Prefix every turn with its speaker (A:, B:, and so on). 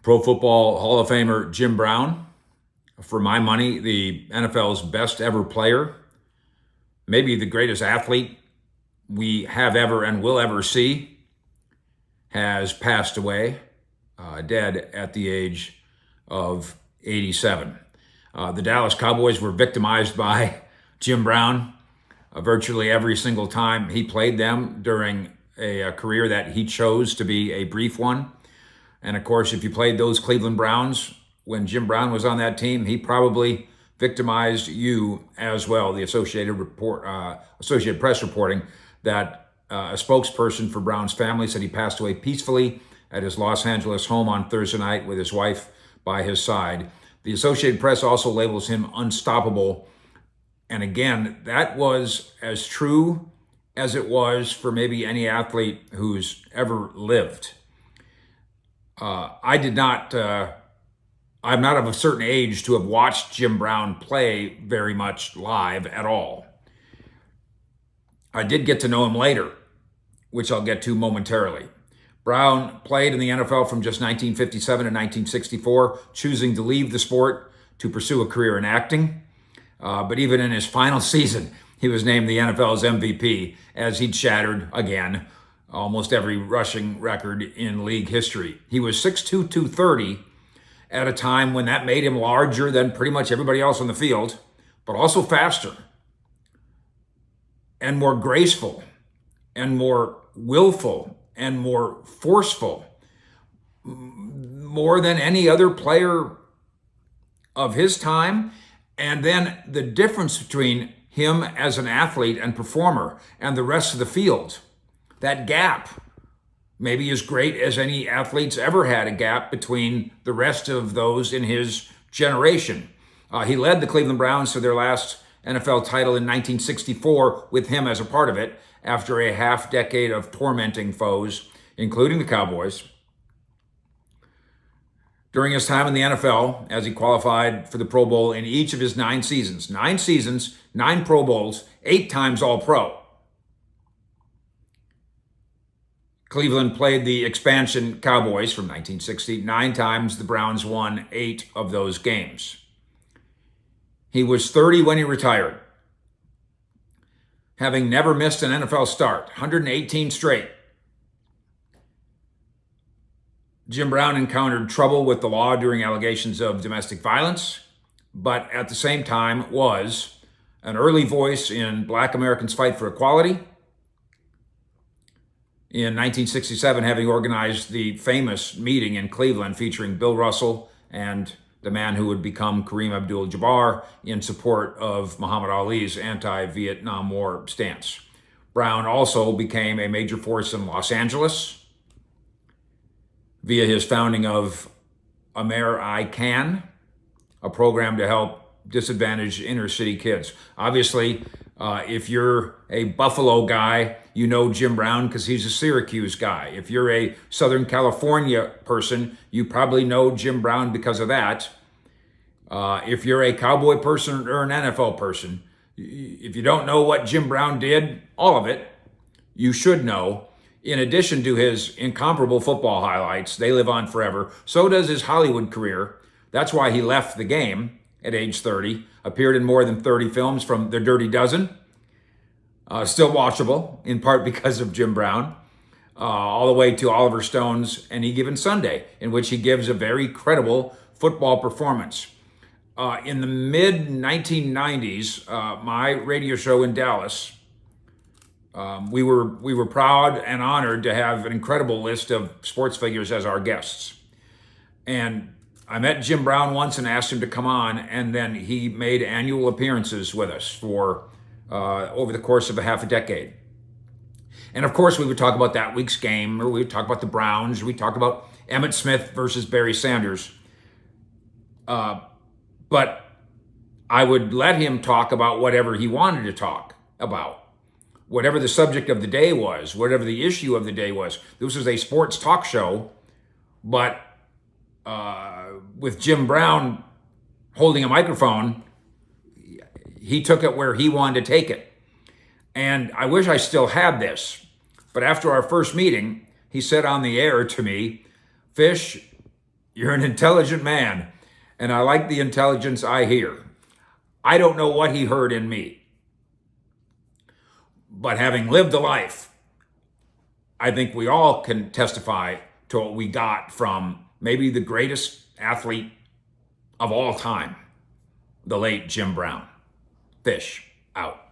A: Pro Football Hall of Famer Jim Brown, for my money, the NFL's best ever player, maybe the greatest athlete we have ever and will ever see, has passed away, dead at the age of 87. The Dallas Cowboys were victimized by Jim Brown virtually every single time he played them during a career that he chose to be a brief one. And of course, if you played those Cleveland Browns when Jim Brown was on that team, he probably victimized you as well. The Associated Press reporting that a spokesperson for Brown's family said he passed away peacefully at his Los Angeles home on Thursday night with his wife by his side. The Associated Press also labels him unstoppable. And again, that was as true as it was for maybe any athlete who's ever lived. I'm not of a certain age to have watched Jim Brown play very much live at all. I did get to know him later, which I'll get to momentarily. Brown played in the NFL from just 1957 to 1964, choosing to leave the sport to pursue a career in acting. But even in his final season, he was named the NFL's MVP, as he'd shattered, again, almost every rushing record in league history. He was 6'2", 230 at a time when that made him larger than pretty much everybody else on the field, but also faster and more graceful and more willful and more forceful, more than any other player of his time. And then the difference between him as an athlete and performer and the rest of the field, that gap, maybe as great as any athlete's ever had a gap between the rest of those in his generation. He led the Cleveland Browns to their last NFL title in 1964 with him as a part of it after a half decade of tormenting foes, including the Cowboys. During his time in the NFL, as he qualified for the Pro Bowl in each of his 9 seasons, 9 Pro Bowls, 8 times All-Pro. Cleveland played the expansion Cowboys from 1960 9 times. The Browns won 8 of those games. He was 30 when he retired, having never missed an NFL start, 118 straight. Jim Brown encountered trouble with the law during allegations of domestic violence, but at the same time was an early voice in Black Americans' fight for equality. In 1967, having organized the famous meeting in Cleveland featuring Bill Russell and the man who would become Kareem Abdul-Jabbar in support of Muhammad Ali's anti-Vietnam War stance. Brown also became a major force in Los Angeles via his founding of Amer I Can, a program to help disadvantaged inner city kids. Obviously, if you're a Buffalo guy, you know Jim Brown because he's a Syracuse guy. If you're a Southern California person, you probably know Jim Brown because of that. If you're a Cowboy person or an NFL person, if you don't know what Jim Brown did, all of it, you should know. In addition to his incomparable football highlights, they live on forever. So does his Hollywood career. That's why he left the game at age 30, appeared in more than 30 films from The Dirty Dozen, still watchable, in part because of Jim Brown, all the way to Oliver Stone's Any Given Sunday, in which he gives a very credible football performance. In the mid-1990s, my radio show in Dallas, we were proud and honored to have an incredible list of sports figures as our guests. And I met Jim Brown once and asked him to come on, and then he made annual appearances with us for over the course of a half a decade. And of course, we would talk about that week's game, or we would talk about the Browns, or we talked about Emmitt Smith versus Barry Sanders. But I would let him talk about whatever he wanted to talk about, whatever the subject of the day was, whatever the issue of the day was. This was a sports talk show, but with Jim Brown holding a microphone, he took it where he wanted to take it. And I wish I still had this, but after our first meeting, he said on the air to me, "Fish, You're an intelligent man, and I like the intelligence I hear. I don't know what he heard in me, but having lived a life, I think we all can testify to what we got from maybe the greatest athlete of all time, the late Jim Brown. Fish out.